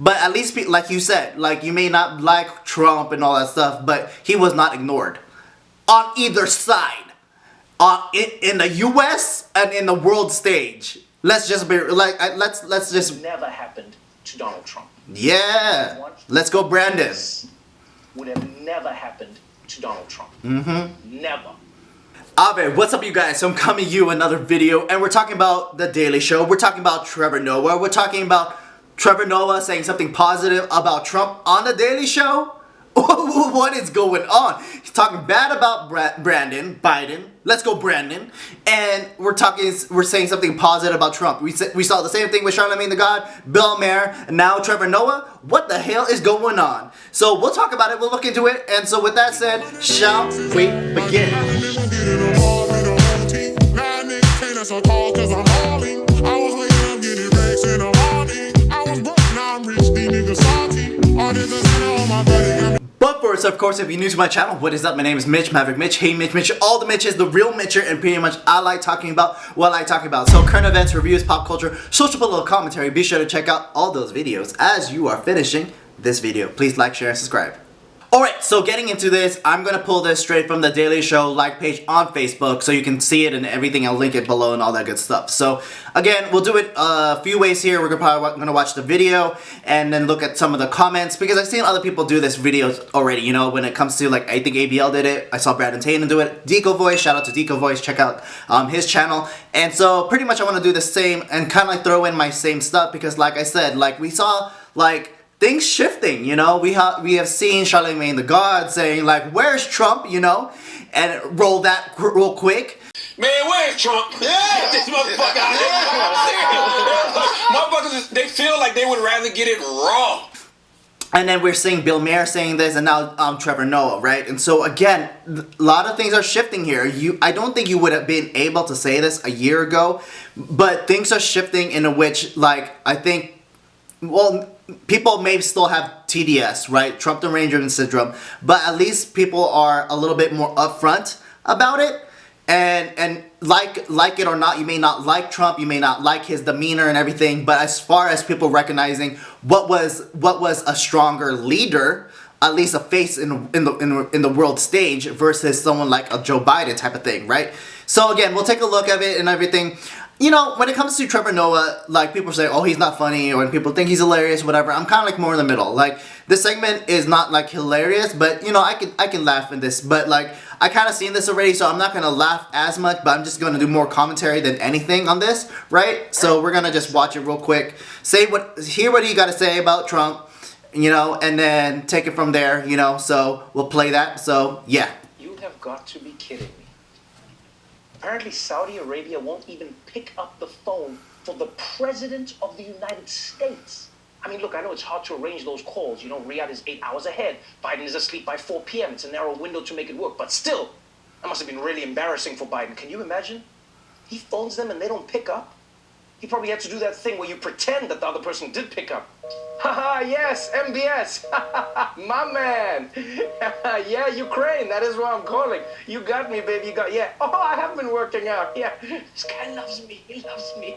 But at least, like you said, like you may not like Trump and all that stuff, but he was not ignored on either side, in the U.S. and in the world stage. Let's just be like, let's just. Never happened to Donald Trump. Yeah, let's go, Brandon. This would have never happened to Donald Trump. Never. Alright, what's up you guys? So I'm coming to you another video, and we're talking about The Daily Show. We're talking about Trevor Noah. We're talking about Trevor Noah saying something positive about Trump on The Daily Show. What is going on? He's talking bad about Biden. Let's go, Brandon. And we're saying something positive about Trump. We saw the same thing with Charlamange Tha, Bill Maher, and now Trevor Noah. What the hell is going on? So we'll talk about it. We'll look into it. And so with that said, shall we begin? But first, of course, if you're new to my channel, what is up? My name is Mitch, Maverick Mitch. Hey Mitch, all the Mitches, the real Mitcher, and pretty much I like talking about what I like talking about. So current events, reviews, pop culture, social political commentary. Be sure to check out all those videos as you are finishing this video. Please like, share, and subscribe. Alright, so getting into this, I'm going to pull this straight from the Daily Show like page on Facebook so you can see it and everything. I'll link it below and all that good stuff. So, again, we'll do it a few ways here. We're probably going to watch the video and then look at some of the comments because I've seen other people do this videos already, you know, when it comes to, like, I think ABL did it. I saw Brandon Tatum do it. Deco Voice, shout out to Deco Voice. Check out his channel. And so, pretty much I want to do the same and kind of like throw in my same stuff because, like I said, like, we saw, like, things shifting, you know. We have seen Charlamange Tha saying like, "Where's Trump?" You know, and roll that real quick. Man, where's Trump? Yeah, get this motherfucker out of here. Motherfuckers, they feel like they would rather get it raw. And then we're seeing Bill Maher saying this, and now Trevor Noah, right? And so again, a lot of things are shifting here. I don't think you would have been able to say this a year ago, but things are shifting in a which, like, I think, well, people may still have TDS, right? Trump the Ranger syndrome, but at least people are a little bit more upfront about it. And like it or not, you may not like Trump, you may not like his demeanor and everything, but as far as people recognizing what was a stronger leader, at least a face in the world stage versus someone like a Joe Biden type of thing, right? So again, we'll take a look at it and everything. You know, when it comes to Trevor Noah, like, people say, oh, he's not funny, or people think he's hilarious, whatever. I'm kind of like more in the middle. Like, this segment is not like hilarious, but you know, I can laugh in this. But like, I kind of seen this already, so I'm not gonna laugh as much. But I'm just gonna do more commentary than anything on this, right? So we're gonna just watch it real quick, hear what he got to say about Trump, you know, and then take it from there, you know. So we'll play that. So yeah. You have got to be kidding me. Apparently Saudi Arabia won't even pick up the phone for the President of the United States. I mean, look, I know it's hard to arrange those calls. You know, Riyadh is 8 hours ahead. Biden is asleep by 4 p.m. It's a narrow window to make it work. But still, that must have been really embarrassing for Biden. Can you imagine? He phones them and they don't pick up. He probably had to do that thing where you pretend that the other person did pick up. Haha, yes, MBS. My man. Yeah, Ukraine, that is why I'm calling. You got me, baby, yeah. Oh, I have been working out, yeah. This guy loves me, he loves me.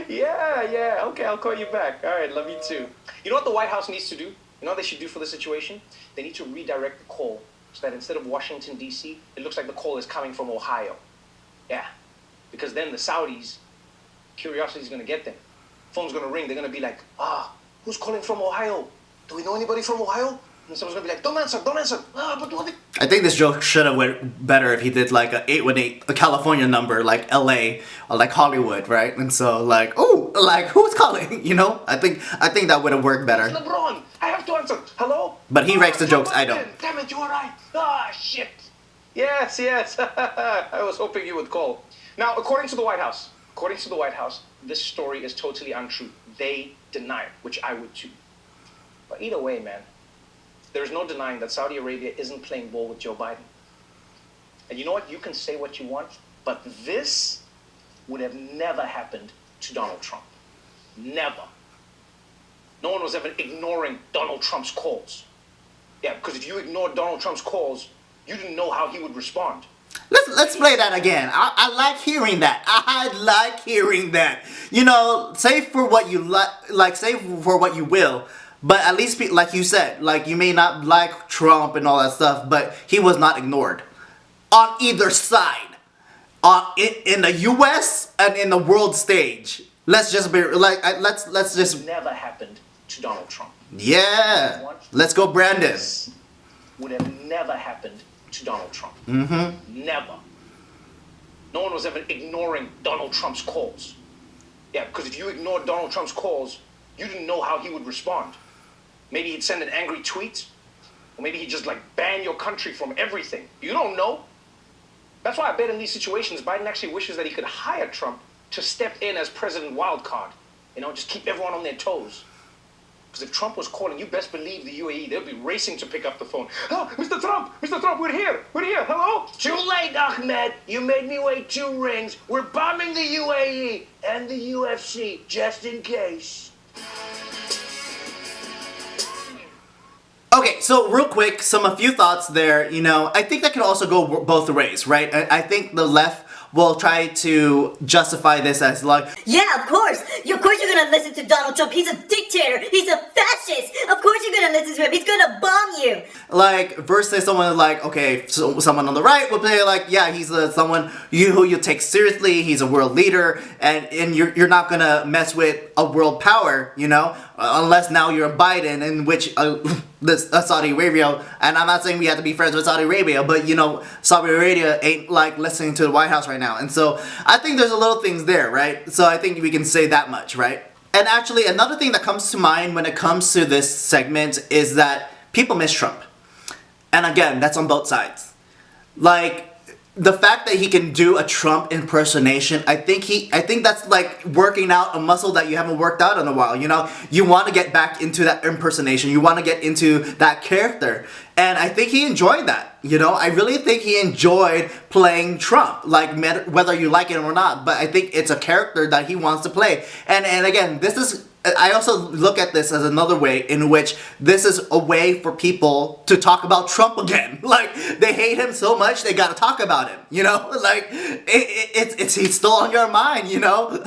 Yeah, okay, I'll call you back. All right, love you too. You know what the White House needs to do? You know what they should do for the situation? They need to redirect the call so that instead of Washington, D.C., it looks like the call is coming from Ohio. Yeah, because then the Saudis, curiosity is going to get them. Phone's going to ring. They're going to be like, who's calling from Ohio? Do we know anybody from Ohio? And someone's going to be like, don't answer. But what? I think this joke should have went better if he did like a 818, a California number, like LA or like Hollywood, right? And so like, oh, like who's calling? You know, I think that would have worked better. It's LeBron. I have to answer. Hello? But he writes the jokes. I don't. Damn it, you are right. Shit. Yes. I was hoping you would call. Now, according to the White House, this story is totally untrue. They deny it, which I would too. But either way, man, there's no denying that Saudi Arabia isn't playing ball with Joe Biden. And you know what? You can say what you want, but this would have never happened to Donald Trump. Never. No one was ever ignoring Donald Trump's calls. Yeah, because if you ignored Donald Trump's calls, you didn't know how he would respond. Let's play that again. I like hearing that. I like hearing that. You know, say for what you like, say for what you will, but at least like you said, like you may not like Trump and all that stuff, but he was not ignored on either side, in the U.S. and in the world stage. Let's just be like, let's just. Never happened to Donald Trump. Yeah. Let's go, Brandon. This would have never happened to Donald Trump. Mm-hmm. Never. No one was ever ignoring Donald Trump's calls. Yeah, because if you ignored Donald Trump's calls, you didn't know how he would respond. Maybe he'd send an angry tweet, or maybe he'd just like ban your country from everything. You don't know. That's why I bet in these situations, Biden actually wishes that he could hire Trump to step in as President Wildcard. You know, just keep everyone on their toes. Because if Trump was calling, you best believe the UAE, they'll be racing to pick up the phone. Oh, Mr. Trump, we're here, hello? Too late, Ahmed. You made me wait 2 rings. We're bombing the UAE and the UFC, just in case. Okay, so real quick, a few thoughts there. You know, I think that could also go both ways, right? I think the left will try to justify this as like, yeah, of course you're gonna listen to Donald Trump. He's a dictator. He's a fascist. Of course you're gonna listen to him. He's gonna bomb you. like, versus someone like, okay, so someone on the right will say like, yeah, he's someone who you take seriously. He's a world leader, and you're not gonna mess with a world power, you know, unless now you're a Biden, in which Saudi Arabia, and I'm not saying we have to be friends with Saudi Arabia, but you know, Saudi Arabia ain't like listening to the White House right now, and so I think there's a little things there, right? So I think we can say that much, right? And actually, another thing that comes to mind when it comes to this segment is that people miss Trump, and again, that's on both sides. Like, the fact that he can do a Trump impersonation, I think that's like working out a muscle that you haven't worked out in a while, you know? You want to get back into that impersonation. You want to get into that character. And I think he enjoyed that, you know? I really think he enjoyed playing Trump, like whether you like it or not. But I think it's a character that he wants to play. And again, I also look at this as another way in which this is a way for people to talk about Trump again. Like, they hate him so much, they gotta talk about him, you know? Like, he's still on your mind, you know?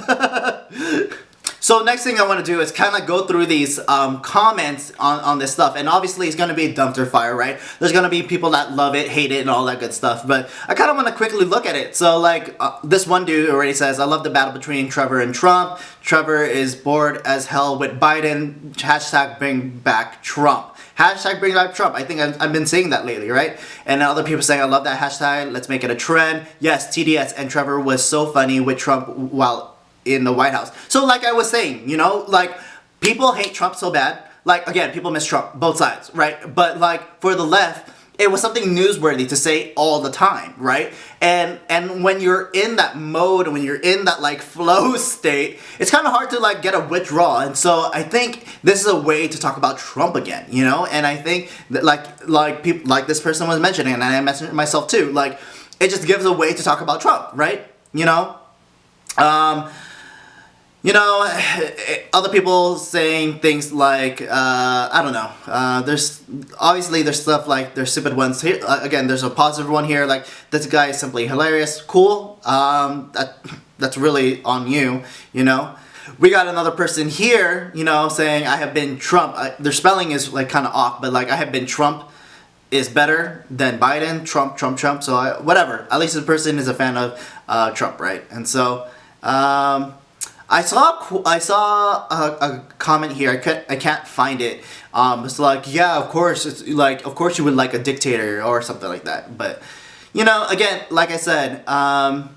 So next thing I want to do is kind of go through these comments on this stuff, and obviously it's going to be a dumpster fire, right? There's going to be people that love it, hate it, and all that good stuff, but I kind of want to quickly look at it. So like, this one dude already says, I love the battle between Trevor and Trump. Trevor is bored as hell with Biden. Hashtag bring back Trump. Hashtag bring back Trump. I think I've been saying that lately, right? And other people saying, I love that hashtag. Let's make it a trend. Yes, TDS, and Trevor was so funny with Trump while in the White House. So like I was saying, you know, like, people hate Trump so bad. Like, again, people miss Trump, both sides, right? But like, for the left, it was something newsworthy to say all the time, right? And when you're in that mode, when you're in that like flow state, it's kind of hard to like get a withdrawal. And so I think this is a way to talk about Trump again, you know? And I think that like people, like this person was mentioning, and I mentioned myself too, like, it just gives a way to talk about Trump, right? You know? You know, other people saying things like, I don't know, there's stuff like, there's stupid ones here, again, there's a positive one here, like, this guy is simply hilarious, cool, that's really on you, you know. We got another person here, you know, saying, I have been Trump, their spelling is like kind of off, but like, I have been Trump is better than Biden, Trump, so whatever, at least the person is a fan of Trump, right? And so, I saw a comment here. I can't find it. It's like, yeah, of course. It's like, of course you would like a dictator or something like that. But, you know, again, like I said, oh,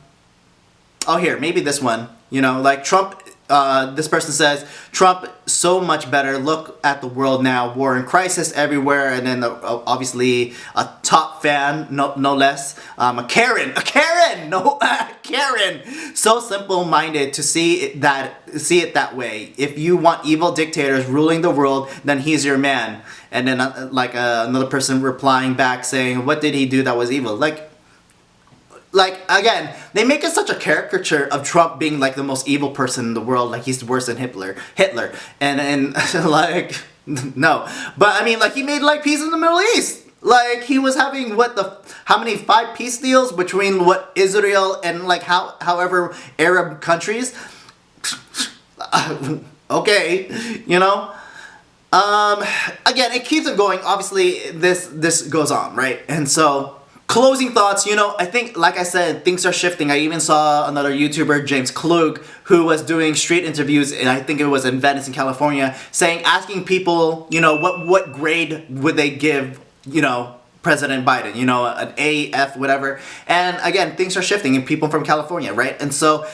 here, maybe this one. You know, like Trump. This person says, Trump so much better. Look at the world now. War and crisis everywhere. And then obviously a top fan, no less. A Karen. No, Karen. So simple-minded to see it that way. If you want evil dictators ruling the world, then he's your man. And then another person replying back saying, what did he do that was evil? Like, again, they make it such a caricature of Trump being, like, the most evil person in the world, like, he's worse than Hitler, and like, no. But, I mean, like, he made, like, peace in the Middle East. Like, he was having how many 5 peace deals between what Israel and like however Arab countries. Okay, you know. Again, it keeps it going. Obviously, this goes on, right? And so, closing thoughts, you know, I think, like I said, things are shifting. I even saw another YouTuber, James Klug, who was doing street interviews, and I think it was in Venice, in California, asking people, you know, what grade would they give, you know, President Biden, you know, an A, F, whatever. And again, things are shifting, and people from California, right? And so,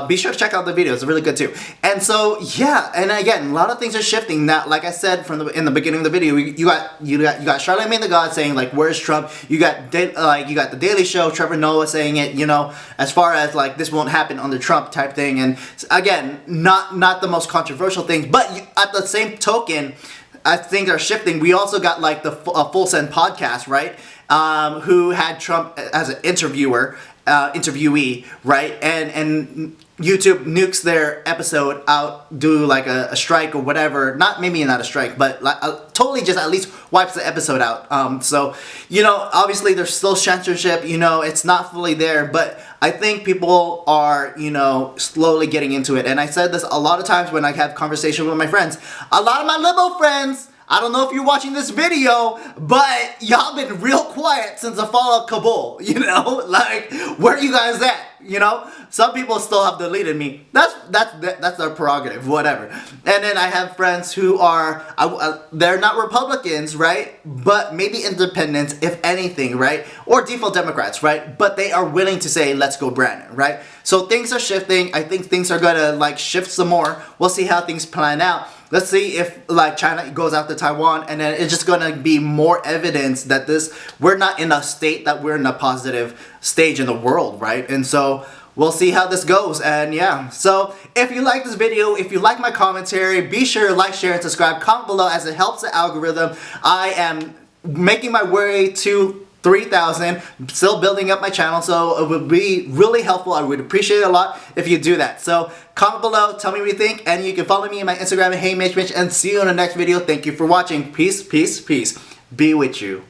be sure to check out the video. It's really good too. And so, yeah, and again, a lot of things are shifting now. Like I said in the beginning of the video, you got Charlamange Tha saying like, "Where's Trump?" You got the Daily Show, Trevor Noah saying it, you know, as far as like this won't happen under Trump type thing. And again, not the most controversial things, but at the same token, as things are shifting, we also got like the Full Send podcast, right? Who had Trump as an interviewee, right? And YouTube nukes their episode out, do like a strike or whatever. Maybe not a strike, but like, totally just at least wipes the episode out. So, you know, obviously there's still censorship, you know, it's not fully there, but I think people are, you know, slowly getting into it. And I said this a lot of times when I have conversation with my friends. A lot of my liberal friends, I don't know if you're watching this video, but y'all been real quiet since the fall of Kabul, you know? Like, where are you guys at, you know? Some people still have deleted me. That's their prerogative, whatever. And then I have friends who are, they're not Republicans, right? But maybe independents, if anything, right? Or default Democrats, right? But they are willing to say, let's go Brandon, right? So things are shifting. I think things are gonna like shift some more. We'll see how things plan out. Let's see if like China goes after Taiwan, and then it's just gonna be more evidence that we're not in a state that we're in a positive stage in the world, right? And so we'll see how this goes. And yeah, so if you like this video, if you like my commentary, be sure to like, share, and subscribe. Comment below as it helps the algorithm. I am making my way to 3,000, still building up my channel, so it would be really helpful. I would appreciate it a lot if you do that. So comment below, tell me what you think, and you can follow me on my Instagram at Hey Mitch, and see you in the next video. Thank you for watching. Peace, peace, peace. Be with you.